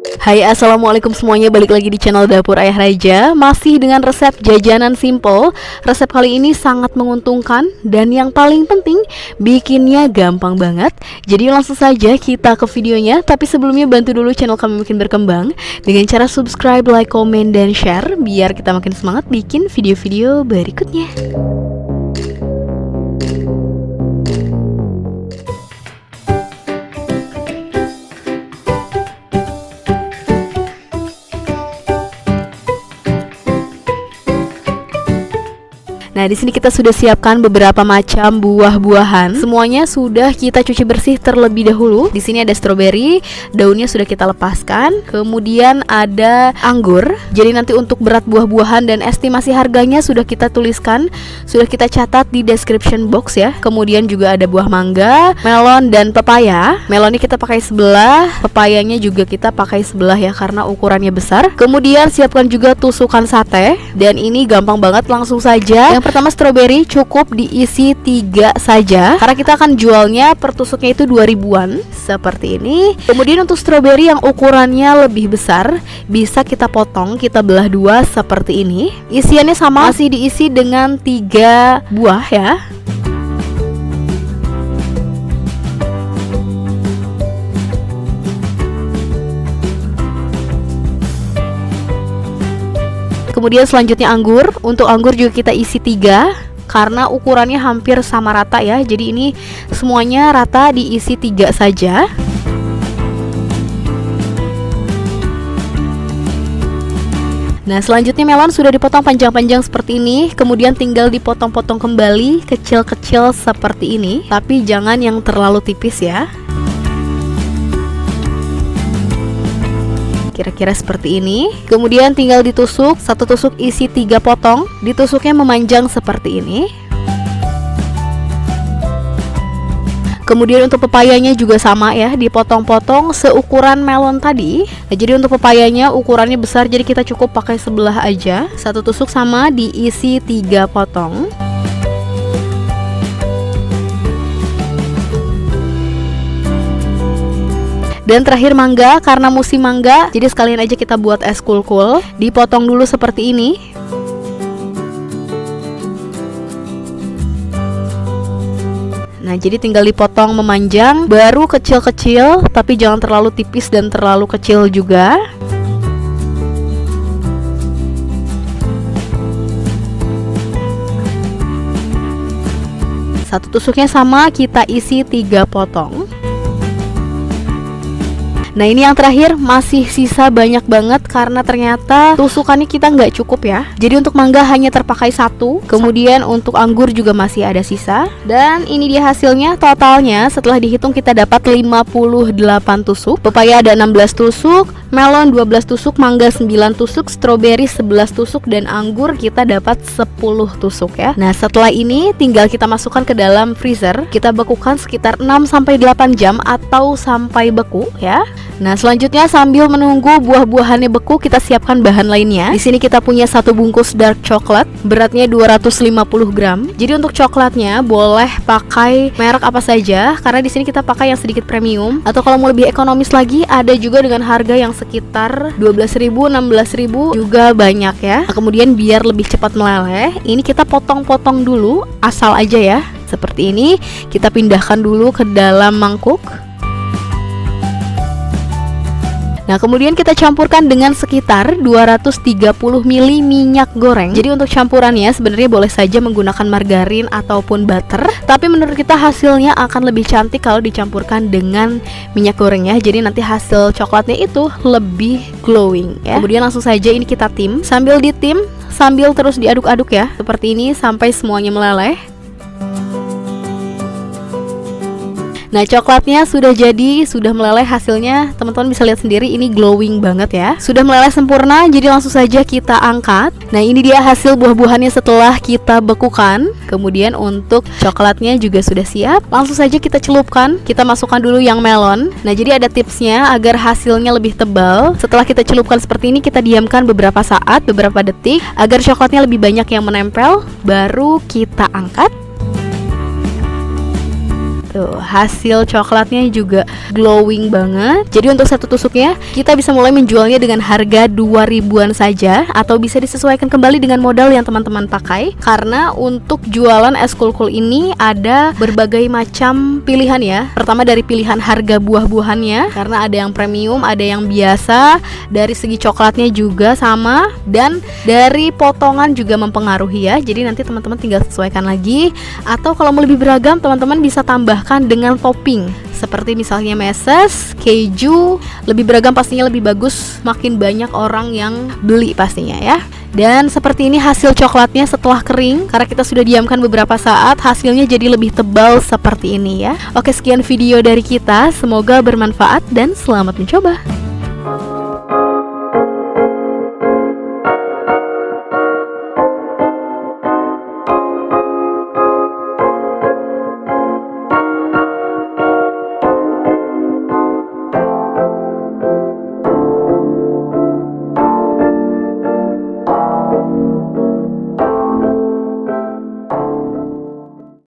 Hai, assalamualaikum semuanya, balik lagi di channel Dapur Ayah Raja. Masih dengan resep jajanan simple. Resep kali ini sangat menguntungkan dan yang paling penting bikinnya gampang banget. Jadi langsung saja kita ke videonya. Tapi sebelumnya bantu dulu channel kami makin berkembang dengan cara subscribe, like, komen, dan share biar kita makin semangat bikin video-video berikutnya. Nah, di sini kita sudah siapkan beberapa macam buah-buahan. Semuanya sudah kita cuci bersih terlebih dahulu. Di sini ada stroberi, daunnya sudah kita lepaskan. Kemudian ada anggur. Jadi nanti untuk berat buah-buahan dan estimasi harganya sudah kita tuliskan, sudah kita catat di description box ya. Kemudian juga ada buah mangga, melon, dan pepaya. Melonnya kita pakai sebelah, pepayanya juga kita pakai sebelah ya karena ukurannya besar. Kemudian siapkan juga tusukan sate. Dan ini gampang banget, langsung saja. Yang pertama stroberi cukup diisi 3 saja karena kita akan jualnya per tusuknya itu 2000-an seperti ini. Kemudian untuk stroberi yang ukurannya lebih besar bisa kita potong, kita belah 2 seperti ini. Isiannya sama, masih diisi dengan 3 buah ya. Kemudian selanjutnya anggur. Untuk anggur juga kita isi 3 karena ukurannya hampir sama rata ya. Jadi ini semuanya rata diisi 3 saja. Nah, selanjutnya melon sudah dipotong panjang-panjang seperti ini. Kemudian tinggal dipotong-potong kembali kecil-kecil seperti ini. Tapi jangan yang terlalu tipis ya. Kira-kira seperti ini. Kemudian tinggal ditusuk, satu tusuk isi 3 potong. Ditusuknya memanjang seperti ini. Kemudian untuk pepayanya juga sama ya, dipotong-potong seukuran melon tadi. Nah, jadi untuk pepayanya ukurannya besar, jadi kita cukup pakai sebelah aja. Satu tusuk sama diisi 3 potong. Dan terakhir mangga, karena musim mangga, jadi sekalian aja kita buat es kul-kul. Dipotong dulu seperti ini. Nah, jadi tinggal dipotong memanjang, baru kecil-kecil, tapi jangan terlalu tipis dan terlalu kecil juga. Satu tusuknya sama, kita isi 3 potong. Nah, ini yang terakhir masih sisa banyak banget karena ternyata tusukannya kita nggak cukup ya. Jadi untuk mangga hanya terpakai 1. Kemudian untuk anggur juga masih ada sisa. Dan ini dia hasilnya totalnya setelah dihitung kita dapat 58 tusuk. Pepaya ada 16 tusuk, melon 12 tusuk, mangga 9 tusuk, stroberi 11 tusuk, dan anggur kita dapat 10 tusuk ya. Nah, setelah ini tinggal kita masukkan ke dalam freezer. Kita bekukan sekitar 6-8 jam atau sampai beku ya. Nah, selanjutnya sambil menunggu buah-buahannya beku, kita siapkan bahan lainnya. Di sini kita punya 1 bungkus dark chocolate, beratnya 250 gram. Jadi untuk coklatnya boleh pakai merek apa saja, karena di sini kita pakai yang sedikit premium. Atau kalau mau lebih ekonomis lagi, ada juga dengan harga yang sekitar 12.000, 16.000 juga banyak ya. Nah, kemudian biar lebih cepat meleleh, ini kita potong-potong dulu, asal aja ya. Seperti ini, kita pindahkan dulu ke dalam mangkuk. Nah, kemudian kita campurkan dengan sekitar 230 ml minyak goreng. Jadi untuk campurannya sebenarnya boleh saja menggunakan margarin ataupun butter, tapi menurut kita hasilnya akan lebih cantik kalau dicampurkan dengan minyak goreng ya. Jadi nanti hasil coklatnya itu lebih glowing ya. Kemudian langsung saja ini kita tim. Sambil ditim, sambil terus diaduk-aduk ya. Seperti ini sampai semuanya meleleh. Nah, coklatnya sudah jadi, sudah meleleh hasilnya. Teman-teman bisa lihat sendiri, ini glowing banget ya. Sudah meleleh sempurna, jadi langsung saja kita angkat. Nah, ini dia hasil buah-buahannya setelah kita bekukan. Kemudian untuk coklatnya juga sudah siap. Langsung saja kita celupkan. Kita masukkan dulu yang melon. Nah, jadi ada tipsnya agar hasilnya lebih tebal. Setelah kita celupkan seperti ini, kita diamkan beberapa saat, beberapa detik, agar coklatnya lebih banyak yang menempel. Baru kita angkat. Tuh, hasil coklatnya juga glowing banget. Jadi untuk satu tusuknya kita bisa mulai menjualnya dengan harga 2.000-an saja, atau bisa disesuaikan kembali dengan modal yang teman-teman pakai. Karena untuk jualan es kul-kul ini ada berbagai macam pilihan ya. Pertama dari pilihan harga buah-buahannya, karena ada yang premium, ada yang biasa. Dari segi coklatnya juga sama, dan dari potongan juga mempengaruhi ya. Jadi nanti teman-teman tinggal sesuaikan lagi. Atau kalau mau lebih beragam, teman-teman bisa tambahkan dengan topping seperti misalnya meses, keju. Lebih beragam pastinya lebih bagus, makin banyak orang yang beli pastinya ya. Dan seperti ini hasil coklatnya setelah kering, karena kita sudah diamkan beberapa saat, hasilnya jadi lebih tebal seperti ini ya. Oke, sekian video dari kita, semoga bermanfaat dan selamat mencoba.